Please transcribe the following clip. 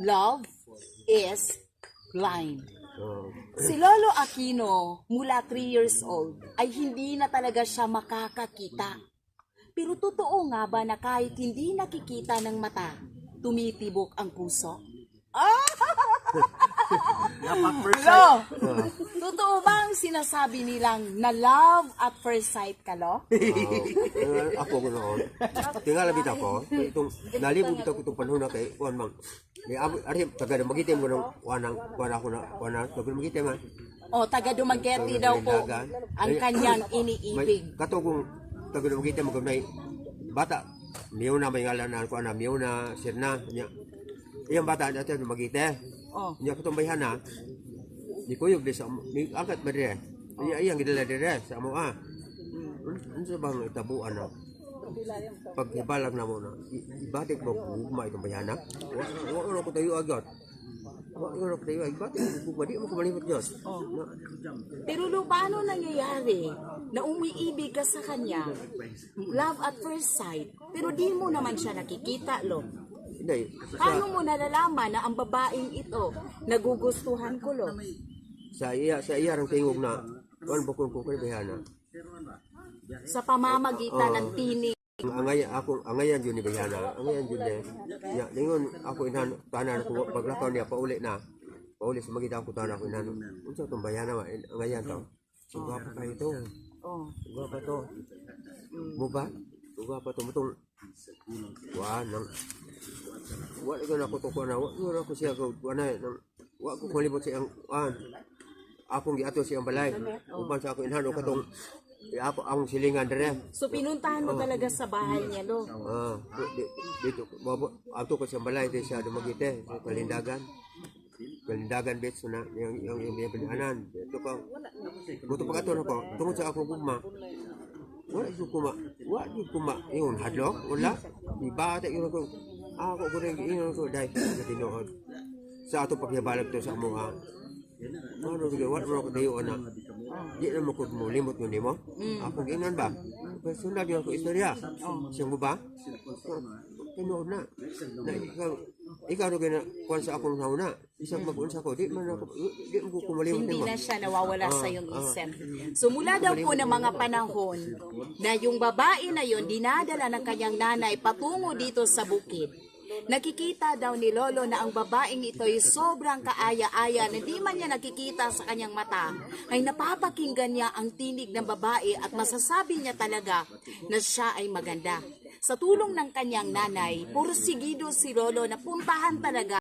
Love is blind. Oh. Si Lolo Aquino, mula 3 years old, ay hindi na talaga siya makakakita. Pero totoo nga ba na kahit hindi nakikita ng mata, tumitibok ang puso? Lo, totoo ba ang sinasabi nilang na love at first sight ka, Lo? Ako ko noon. Tingala bit ako. Itong nalibog bitaw ko itong panahon na kay kuan mang. Ni ari taga na magitim ko ng kuan ako na taga magitim man. O, taga Dumaguete daw po ang kanyang iniibig. Kato kung taga na magitim mo nay bata. Miyo na may ngalan na kuan na miyo na sirna nya. Iyang bata natin Dumaguete. Oh. Nya ko bayhan na. Di ko yung bisa ni angkat ba dire. Iyang gidala dire sa amo Ano bang tabuan na? Pag ibalag na mo na, ibatik mo gugma itong bayana. Wala ko tayo agad. Wala ko tayo agad. Ibatik mo gugma, di mo kumalimot Diyos. Oh. Pero Lo, paano nangyayari na umiibig ka sa kanya, love at first sight, pero di mo naman siya nakikita, Lo? Hindi. Paano mo nalalaman na ang babaeng ito nagugustuhan ko, Lo? Sa iya rang tingog na, kuan bukong ko kay bayana. Sa pamamagitan ng tinig. Angayan yun ni bayana. Angayan yun ni. Nya, lingon ako inhan, tanan ko, paglakaw niya, pauli na. Pauli sa magita ko tanan ko inhan. Unsa itong bayana, angayan to. Sugwa pa kayo to. Oh. Sugwa pa to. Mo ba? Sugwa pa to. Mutong, nang. Wala ko na ko to ko na. Wala ko siya ko. Wala ko kulibot siyang, akong giato siyang balay. Upan sa ako inhan, o katong, ako ang silingan dire. So pinuntahan mo talaga sa bahay niya, Lo? Dito, ato ko siyang balay din sa Dumaguete, sa Kalindagan. Kalindagan beach na yung pinahanan. Ito pa. Buto pa kato na ko. Tungod sa akong gugma. Wala yung kuma. Yung hadlok, wala. Ibata yun ako. Ako ko rin yun ako dahil sa tinood. Sa ato pagyabalag to sa mga. Ano ko tayo na. Di na mo ko mo limot mo nimo. Ako ginan ba? Personal yung ako istorya. Siyang mo ba? Tinood na. Ikaw ro gina kuan sa akong nauna. Isang mag-unsa ko, di man ako di mo ko malimot Hindi nimo. na siya nawawala sa iyong isip. So mula daw po ng mga panahon na yung babae na yon dinadala ng kanyang nanay patungo dito sa bukid. Nakikita daw ni Lolo na ang babaeng ito ay sobrang kaaya-aya na di man niya nakikita sa kanyang mata, ay napapakinggan niya ang tinig ng babae at masasabi niya talaga na siya ay maganda. Sa tulong ng kanyang nanay, pursigido si Lolo na puntahan talaga